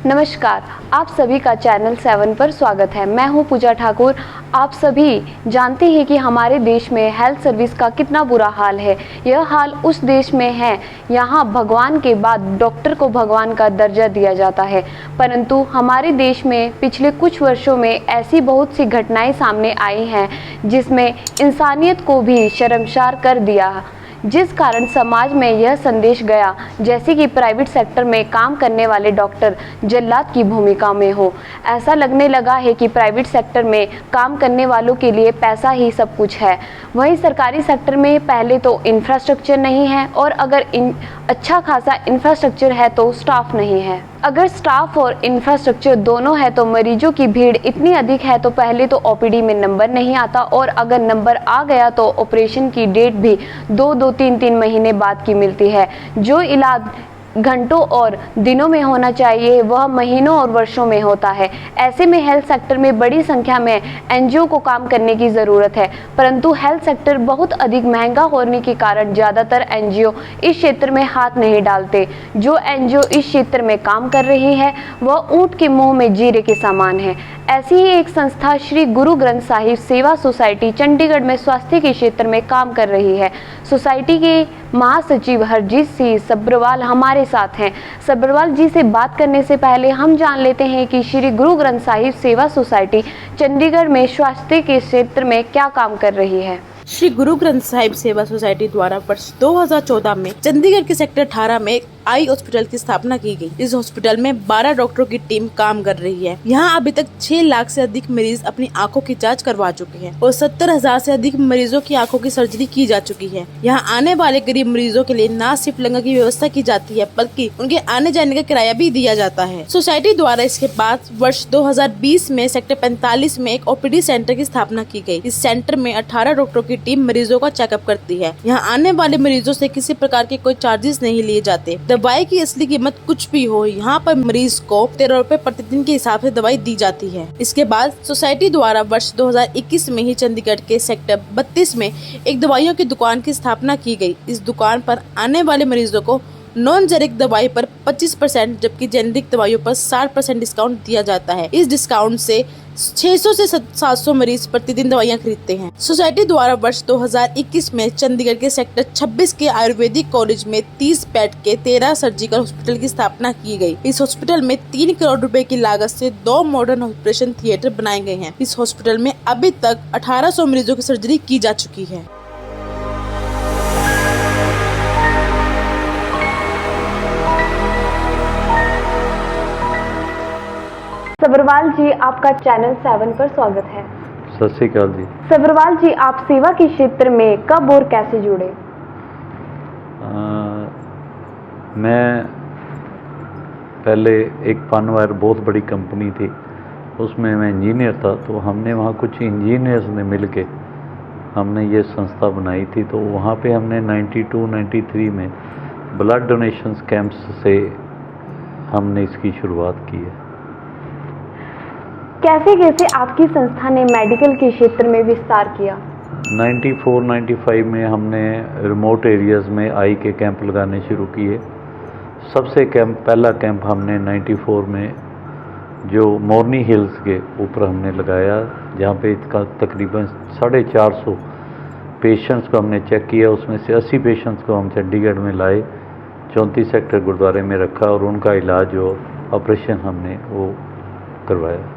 नमस्कार, आप सभी का चैनल 7 पर स्वागत है। मैं हूं पूजा ठाकुर। आप सभी जानते हैं कि हमारे देश में हेल्थ सर्विस का कितना बुरा हाल है। यह हाल उस देश में है यहाँ भगवान के बाद डॉक्टर को भगवान का दर्जा दिया जाता है, परंतु हमारे देश में पिछले कुछ वर्षों में ऐसी बहुत सी घटनाएं सामने आई हैं जिसमें इंसानियत को भी शर्मसार कर दिया, जिस कारण समाज में यह संदेश गया जैसे कि प्राइवेट सेक्टर में काम करने वाले डॉक्टर जल्लाद की भूमिका में हो। ऐसा लगने लगा है कि प्राइवेट सेक्टर में काम करने वालों के लिए पैसा ही सब कुछ है। वहीं सरकारी सेक्टर में पहले तो इंफ्रास्ट्रक्चर नहीं है, और अगर अच्छा खासा इंफ्रास्ट्रक्चर है तो स्टाफ नहीं है। अगर स्टाफ और इंफ्रास्ट्रक्चर दोनों है तो मरीजों की भीड़ इतनी अधिक है तो पहले तो ओपीडी में नंबर नहीं आता, और अगर नंबर आ गया तो ऑपरेशन की डेट भी 2-2, 3-3 महीने बाद की मिलती है। जो इलाज घंटों और दिनों में होना चाहिए वह महीनों और वर्षों में होता है। ऐसे में हेल्थ सेक्टर में बड़ी संख्या में एनजीओ को काम करने की ज़रूरत है, परंतु हेल्थ सेक्टर बहुत अधिक महंगा होने के कारण ज़्यादातर एनजीओ इस क्षेत्र में हाथ नहीं डालते। जो एनजीओ इस क्षेत्र में काम कर रही है वह ऊँट के मुंह में जीरे के समान है। ऐसी ही एक संस्था श्री गुरु ग्रंथ साहिब सेवा सोसाइटी चंडीगढ़ में स्वास्थ्य के क्षेत्र में काम कर रही है। सोसाइटी के महासचिव हरजीत सिंह सब्रवाल हमारे साथ हैं। सब्रवाल जी से बात करने से पहले हम जान लेते हैं कि श्री गुरु ग्रंथ साहिब सेवा सोसाइटी चंडीगढ़ में स्वास्थ्य के क्षेत्र में क्या काम कर रही है। श्री गुरु ग्रंथ साहिब सेवा सोसाइटी द्वारा वर्ष 2014 में चंडीगढ़ के सेक्टर 18 में एक आई हॉस्पिटल की स्थापना की गई। इस हॉस्पिटल में 12 डॉक्टरों की टीम काम कर रही है। यहाँ अभी तक 6 लाख से अधिक मरीज अपनी आंखों की जांच करवा चुके हैं और 70,000 से अधिक मरीजों की आंखों की सर्जरी की जा चुकी है। यहाँ आने वाले गरीब मरीजों के लिए न सिर्फ लंगर की व्यवस्था की जाती है बल्कि उनके आने जाने का किराया भी दिया जाता है। सोसाइटी द्वारा इसके बाद वर्ष 2020 में सेक्टर 45 में एक ओपीडी सेंटर की स्थापना की गई। इस सेंटर में 18 डॉक्टरों की टीम मरीजों का चेकअप करती है। यहाँ आने वाले मरीजों से किसी प्रकार के कोई चार्जेस नहीं लिए जाते। दवाई की असली कीमत कुछ भी हो, यहाँ पर मरीज को 13 रुपए प्रतिदिन के हिसाब से दवाई दी जाती है। इसके बाद सोसाइटी द्वारा वर्ष 2021 में ही चंडीगढ़ के सेक्टर 32 में एक दवाइयों की दुकान की स्थापना की गई। इस दुकान पर आने वाले मरीजों को नॉन जेनेरिक दवाई पर 25% जबकि जेनेरिक दवाइयों पर 60% डिस्काउंट दिया जाता है। इस डिस्काउंट से 600 से 700 मरीज प्रतिदिन दवाइयां खरीदते हैं। सोसाइटी द्वारा वर्ष 2021 में चंडीगढ़ के सेक्टर 26 के आयुर्वेदिक कॉलेज में 30 बेड के 13 सर्जिकल हॉस्पिटल की स्थापना की गई। इस हॉस्पिटल में 3 करोड़ रुपए की लागत से 2 मॉडर्न ऑपरेशन थिएटर बनाए गए हैं। इस हॉस्पिटल में अभी तक 1800 मरीजों की सर्जरी की जा चुकी है। सब्रवाल जी, आपका चैनल 7 पर स्वागत है। सत श्री अकाल जी। सब्रवाल जी, आप सेवा के क्षेत्र में कब और कैसे जुड़े? मैं पहले एक पानवायर बहुत बड़ी कंपनी थी, उसमें मैं इंजीनियर था। तो हमने वहाँ कुछ इंजीनियर्स ने मिल के हमने ये संस्था बनाई थी। तो वहाँ पे हमने 92-93 में ब्लड डोनेशंस कैंप्स से हमने इसकी शुरुआत की है। कैसे कैसे आपकी संस्था ने मेडिकल के क्षेत्र में विस्तार किया? 94-95 में हमने रिमोट एरियाज़ में आई के कैंप लगाने शुरू किए। सबसे पहला कैंप हमने 94 में जो मोरनी हिल्स के ऊपर हमने लगाया, जहाँ पे इसका तकरीबन 450 पेशेंट्स को हमने चेक किया। उसमें से 80 पेशेंट्स को हम चंडीगढ़ में लाए, 34 सेक्टर गुरुद्वारे में रखा और उनका इलाज और ऑपरेशन हमने वो करवाया।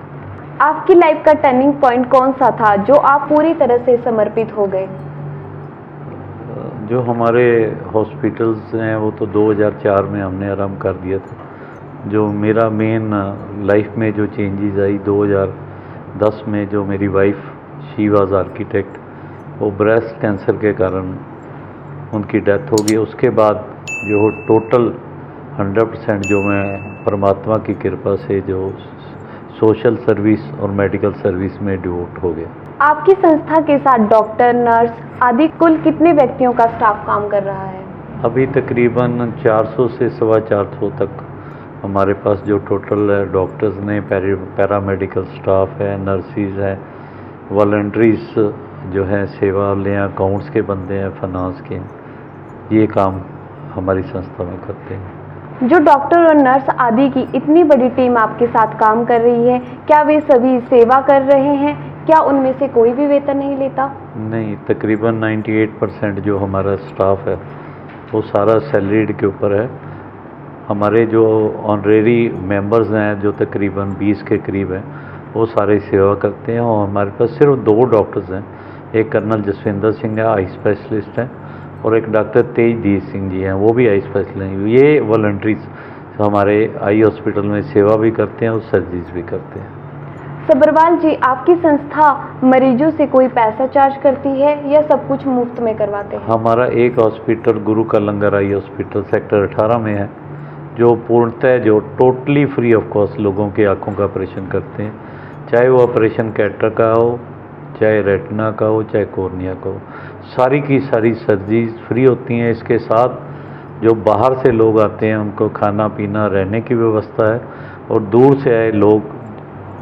आपकी लाइफ का टर्निंग पॉइंट कौन सा था जो आप पूरी तरह से समर्पित हो गए? जो हमारे हॉस्पिटल्स हैं वो तो 2004 में हमने आरम्भ कर दिया था। जो मेरा मेन लाइफ में जो चेंजेस आई 2010 में, जो मेरी वाइफ शी वाज आर्किटेक्ट, वो ब्रेस्ट कैंसर के कारण उनकी डेथ हो गई। उसके बाद जो टोटल 100% जो मैं परमात्मा की कृपा से जो सोशल सर्विस और मेडिकल सर्विस में डिवोट हो गया। आपकी संस्था के साथ डॉक्टर, नर्स आदि कुल कितने व्यक्तियों का स्टाफ काम कर रहा है? अभी तकरीबन 400 से 450 तक हमारे पास जो टोटल डॉक्टर्स ने, पैरामेडिकल स्टाफ है, नर्सिस है, वॉलंटरीज जो है सेवा वाले हैं, अकाउंट्स के बंदे हैं, फाइनेंस के हैं, ये काम हमारी संस्था में करते हैं। जो डॉक्टर और नर्स आदि की इतनी बड़ी टीम आपके साथ काम कर रही है, क्या वे सभी सेवा कर रहे हैं? क्या उनमें से कोई भी वेतन नहीं लेता? नहीं, तकरीबन 98% जो हमारा स्टाफ है वो सारा सैलरीड के ऊपर है। हमारे जो ऑनरेरी मेंबर्स हैं जो तकरीबन 20 के करीब हैं वो सारे सेवा करते हैं, और हमारे पास सिर्फ 2 डॉक्टर्स हैं। एक कर्नल जसविंदर सिंह है, आई स्पेशलिस्ट हैं, और एक डॉक्टर तेजदीप सिंह जी हैं, वो भी आई स्पेशलिस्ट हैं। ये वॉलंटरीज हमारे आई हॉस्पिटल में सेवा भी करते हैं और सर्जरीज भी करते हैं। सब्रवाल जी, आपकी संस्था मरीजों से कोई पैसा चार्ज करती है या सब कुछ मुफ्त में करवाते हैं? हमारा एक हॉस्पिटल गुरु का लंगर आई हॉस्पिटल सेक्टर 18 में है, जो पूर्णतः जो टोटली फ्री ऑफ कॉस्ट लोगों की आँखों का ऑपरेशन करते हैं, चाहे वो ऑपरेशन कैटर का हो, चाहे रेटिना का हो, चाहे कॉर्निया का हो। सारी की सारी सर्जरीज फ्री होती हैं। इसके साथ जो बाहर से लोग आते हैं उनको खाना पीना रहने की व्यवस्था है, और दूर से आए लोग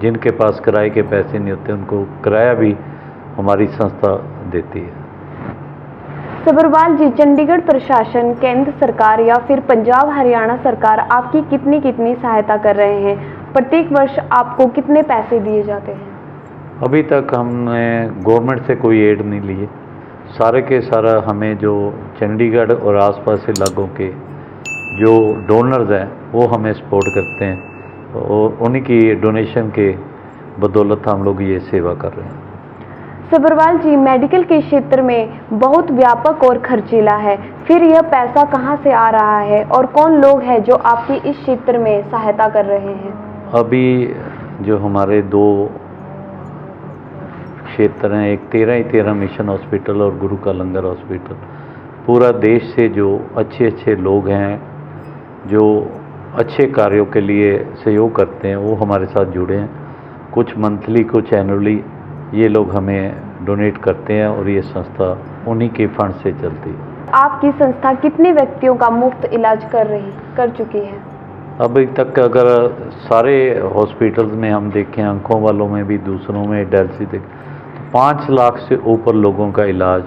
जिनके पास किराए के पैसे नहीं होते उनको किराया भी हमारी संस्था देती है। सब्रवाल जी, चंडीगढ़ प्रशासन, केंद्र सरकार या फिर पंजाब हरियाणा सरकार आपकी कितनी कितनी सहायता कर रहे हैं? प्रत्येक वर्ष आपको कितने पैसे दिए जाते हैं? अभी तक हमने गवर्नमेंट से कोई एड नहीं लिए। सारे के सारा हमें जो चंडीगढ़ और आसपास के इलाकों के जो डोनर्स हैं वो हमें सपोर्ट करते हैं, और उन्हीं की डोनेशन के बदौलत हम लोग ये सेवा कर रहे हैं। सब्रवाल जी, मेडिकल के क्षेत्र में बहुत व्यापक और खर्चीला है, फिर यह पैसा कहां से आ रहा है और कौन लोग हैं जो आपकी इस क्षेत्र में सहायता कर रहे हैं? अभी जो हमारे 2 क्षेत्र हैं, एक 13 मिशन हॉस्पिटल और गुरु का लंगर हॉस्पिटल, पूरा देश से जो अच्छे अच्छे लोग हैं जो अच्छे कार्यों के लिए सहयोग करते हैं वो हमारे साथ जुड़े हैं। कुछ मंथली, कुछ एनुअली ये लोग हमें डोनेट करते हैं, और ये संस्था उन्हीं के फंड से चलती है। आपकी संस्था कितने व्यक्तियों का मुफ्त इलाज कर चुकी है? अभी तक अगर सारे हॉस्पिटल्स में हम देखें, आंखों वालों में भी, दूसरों में, डायलिसिस देखें, तो 5 लाख से ऊपर लोगों का इलाज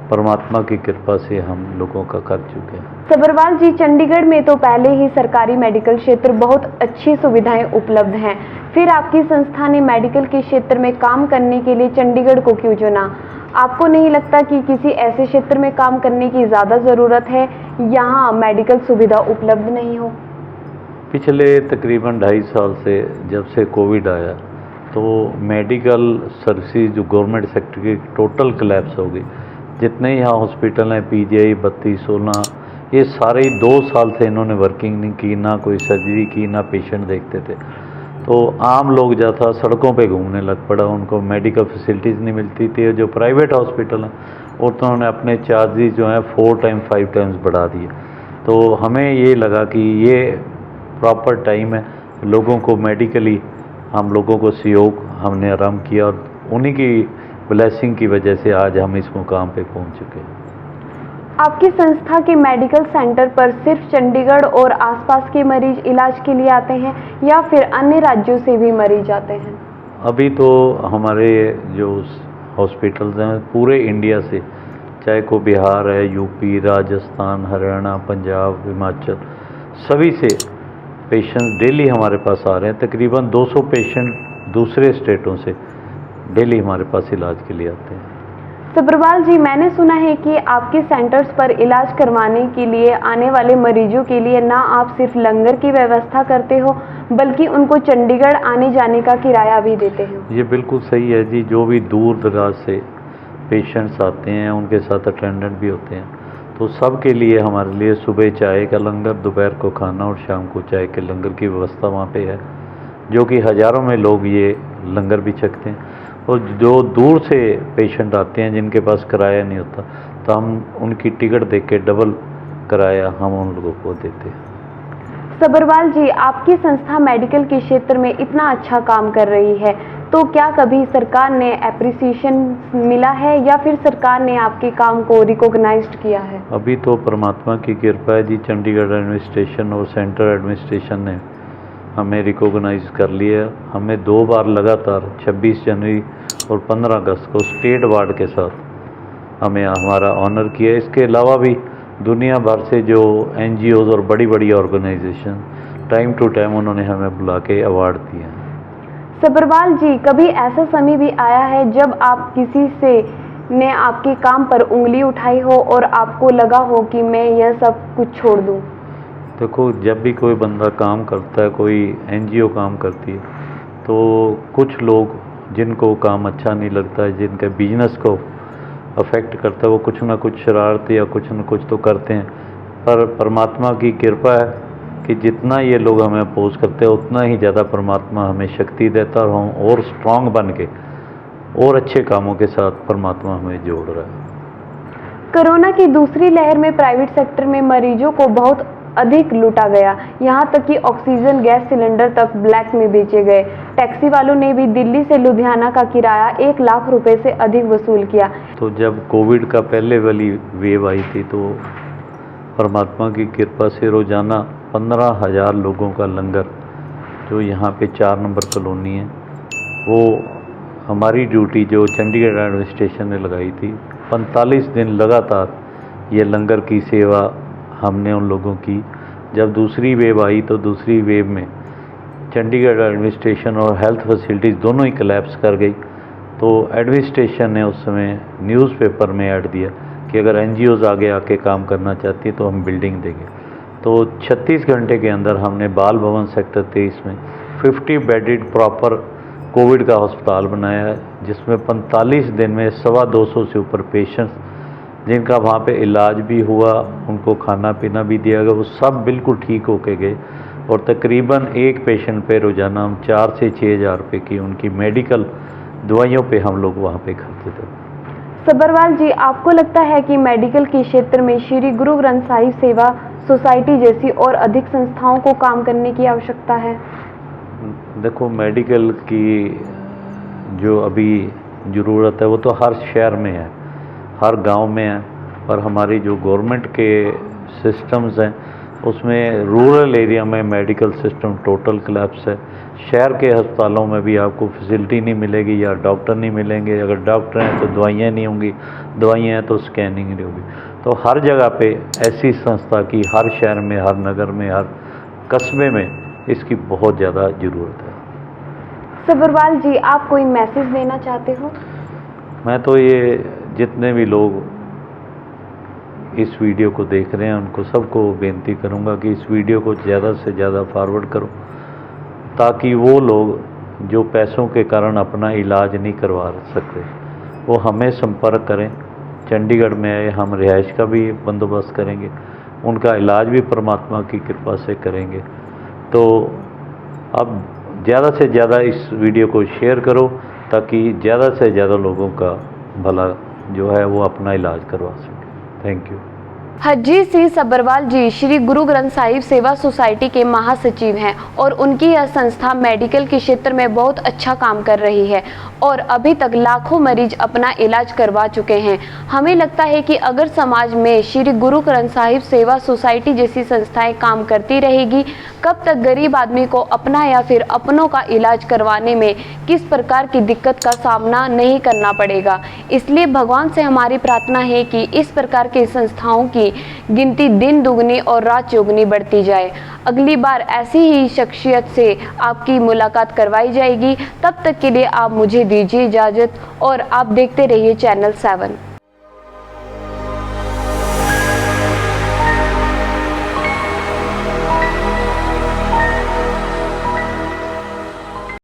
परमात्मा की कृपा से हम लोगों का कर चुके हैं। सब्रवाल जी, चंडीगढ़ में तो पहले ही सरकारी मेडिकल क्षेत्र बहुत अच्छी सुविधाएं उपलब्ध हैं, फिर आपकी संस्था ने मेडिकल के क्षेत्र में काम करने के लिए चंडीगढ़ को क्यों चुना? आपको नहीं लगता कि किसी ऐसे क्षेत्र में काम करने की ज़्यादा ज़रूरत है, यहाँ मेडिकल सुविधा उपलब्ध नहीं हो? पिछले तकरीबन 2.5 साल से जब से कोविड आया तो मेडिकल सर्विसेज जो गवर्नमेंट सेक्टर की टोटल कोलैप्स हो गई। जितने यहाँ हॉस्पिटल हैं, पीजीआई 32, 16, ये सारे 2 साल से इन्होंने वर्किंग नहीं की, ना कोई सर्जरी की, ना पेशेंट देखते थे। तो आम लोग जो था सड़कों पे घूमने लग पड़ा, उनको मेडिकल फैसिलिटीज़ नहीं मिलती थी। जो प्राइवेट हॉस्पिटल हैं और तो उन्होंने अपने चार्जेस जो हैं 4 टाइम 5 टाइम्स बढ़ा दिए। तो हमें ये लगा कि ये प्रॉपर टाइम है लोगों को मेडिकली, हम लोगों को सहयोग हमने आराम किया, और उन्हीं की ब्लेसिंग की वजह से आज हम इस मुकाम पे पहुंच चुके हैं। आपकी संस्था के मेडिकल सेंटर पर सिर्फ चंडीगढ़ और आसपास के मरीज इलाज के लिए आते हैं या फिर अन्य राज्यों से भी मरीज आते हैं? अभी तो हमारे जो हॉस्पिटल्स हैं पूरे इंडिया से, चाहे को बिहार है, यूपी, राजस्थान, हरियाणा, पंजाब, हिमाचल, सभी से पेशेंट्स डेली हमारे पास आ रहे हैं। तकरीबन 200 पेशेंट दूसरे स्टेटों से डेली हमारे पास इलाज के लिए आते हैं। सब्रवाल जी, मैंने सुना है कि आपके सेंटर्स पर इलाज करवाने के लिए आने वाले मरीजों के लिए ना आप सिर्फ लंगर की व्यवस्था करते हो बल्कि उनको चंडीगढ़ आने जाने का किराया भी देते हो। ये बिल्कुल सही है जी। जो भी दूर दराज से पेशेंट्स आते हैं उनके साथ अटेंडेंट भी होते हैं, तो सब के लिए हमारे लिए सुबह चाय का लंगर, दोपहर को खाना और शाम को चाय के लंगर की व्यवस्था वहाँ पे है, जो कि हज़ारों में लोग ये लंगर भी छकते हैं। और जो दूर से पेशेंट आते हैं जिनके पास किराया नहीं होता, तो हम उनकी टिकट देख के डबल किराया हम उन लोगों को देते हैं। सब्रवाल जी, आपकी संस्था मेडिकल के क्षेत्र में इतना अच्छा काम कर रही है, तो क्या कभी सरकार ने एप्रिसिएशन मिला है या फिर सरकार ने आपके काम को रिकॉग्नाइज्ड किया है? अभी तो परमात्मा की कृपा है जी, चंडीगढ़ एडमिनिस्ट्रेशन और सेंट्रल एडमिनिस्ट्रेशन ने हमें रिकॉग्नाइज कर लिया। हमें 2 बार लगातार 26 जनवरी और 15 अगस्त को स्टेट अवार्ड के साथ हमें हमारा ऑनर किया। इसके अलावा भी दुनिया भर से जो NGOs और बड़ी बड़ी ऑर्गेनाइजेशन टाइम टू टाइम उन्होंने हमें बुला के अवार्ड दिए हैं। सब्रवाल जी, कभी ऐसा समय भी आया है जब आप किसी से ने आपके काम पर उंगली उठाई हो और आपको लगा हो कि मैं यह सब कुछ छोड़ दूं? देखो, जब भी कोई बंदा काम करता है, कोई NGO काम करती है, तो कुछ लोग जिनको काम अच्छा नहीं लगता है, जिनके बिजनेस को अफेक्ट करता है, वो कुछ ना कुछ शरारत या कुछ ना कुछ तो करते हैं। पर परमात्मा की कृपा है कि जितना ये लोग हमें अपोज करते हैं उतना ही ज़्यादा परमात्मा हमें शक्ति देता और हम और स्ट्रांग बन के और अच्छे कामों के साथ परमात्मा हमें जोड़ रहा है। कोरोना की दूसरी लहर में प्राइवेट सेक्टर में मरीजों को बहुत अधिक लूटा गया, यहाँ तक कि ऑक्सीजन गैस सिलेंडर तक ब्लैक में बेचे गए। टैक्सी वालों ने भी दिल्ली से लुधियाना का किराया 1 लाख रुपए से अधिक वसूल किया। तो जब कोविड का पहले वाली वेव आई थी तो परमात्मा की कृपा से रोज़ाना 15,000 लोगों का लंगर जो यहाँ पे 4 नंबर कॉलोनी है, वो हमारी ड्यूटी जो चंडीगढ़ एडमिनिस्ट्रेशन ने लगाई थी, 45 दिन लगातार ये लंगर की सेवा हमने उन लोगों की। जब दूसरी वेव आई तो दूसरी वेव में चंडीगढ़ एडमिनिस्ट्रेशन और हेल्थ फैसिलिटीज़ दोनों ही कोलैप्स कर गई। तो एडमिनिस्ट्रेशन ने उस समय न्यूज़पेपर में ऐड दिया कि अगर NGOs आगे आके काम करना चाहती है तो हम बिल्डिंग देंगे। तो 36 घंटे के अंदर हमने बाल भवन सेक्टर 23 में 50 बेडेड प्रॉपर कोविड का अस्पताल बनाया है, जिसमें 45 दिन में 225 से ऊपर पेशेंट्स जिनका वहाँ पे इलाज भी हुआ, उनको खाना पीना भी दिया गया, वो सब बिल्कुल ठीक होके गए। और तकरीबन एक पेशेंट पे रोज़ाना हम 4 से 6 हज़ार रुपये की उनकी मेडिकल दवाइयों पे हम लोग वहाँ पे खर्चते थे। सब्रवाल जी, आपको लगता है कि मेडिकल के क्षेत्र में श्री गुरु ग्रंथ साहिब सेवा सोसाइटी जैसी और अधिक संस्थाओं को काम करने की आवश्यकता है? देखो, मेडिकल की जो अभी ज़रूरत है वो तो हर शहर में है, हर गांव में है, पर हमारी जो गवर्नमेंट के सिस्टम्स हैं उसमें रूरल एरिया में मेडिकल सिस्टम टोटल कोलैप्स है। शहर के अस्पतालों में भी आपको फैसिलिटी नहीं मिलेगी या डॉक्टर नहीं मिलेंगे। अगर डॉक्टर हैं तो दवाइयाँ नहीं होंगी, दवाइयाँ हैं तो स्कैनिंग नहीं होगी। तो हर जगह पे ऐसी संस्था की हर शहर में, हर नगर में, हर कस्बे में इसकी बहुत ज़्यादा ज़रूरत है। सब्रवाल जी, आप कोई मैसेज देना चाहते हो? मैं तो ये जितने भी लोग इस वीडियो को देख रहे हैं उनको सबको बेनती करूंगा कि इस वीडियो को ज़्यादा से ज़्यादा फॉरवर्ड करो, ताकि वो लोग जो पैसों के कारण अपना इलाज नहीं करवा सकते वो हमें संपर्क करें। चंडीगढ़ में आए, हम रिहाइश का भी बंदोबस्त करेंगे, उनका इलाज भी परमात्मा की कृपा से करेंगे। तो अब ज़्यादा से ज़्यादा इस वीडियो को शेयर करो ताकि ज़्यादा से ज़्यादा लोगों का भला जो है वो अपना इलाज करवा सके। Thank you. हरजीत सिंह सब्रवाल जी श्री गुरु ग्रंथ साहिब सेवा सोसाइटी के महासचिव हैं और उनकी यह संस्था मेडिकल के क्षेत्र में बहुत अच्छा काम कर रही है और अभी तक लाखों मरीज अपना इलाज करवा चुके हैं। हमें लगता है कि अगर समाज में श्री गुरु ग्रंथ साहिब सेवा सोसाइटी जैसी संस्थाएं काम करती रहेगी, कब तक गरीब आदमी को अपना या फिर अपनों का इलाज करवाने में किस प्रकार की दिक्कत का सामना नहीं करना पड़ेगा। इसलिए भगवान से हमारी प्रार्थना है कि इस प्रकार की संस्थाओं की गिनती दिन दुगनी और रात चौगुनी बढ़ती जाए। अगली बार ऐसी ही शख्सियत से आपकी मुलाकात करवाई जाएगी। तब तक के लिए आप मुझे दीजिए इजाज़त और आप देखते रहिए चैनल 7।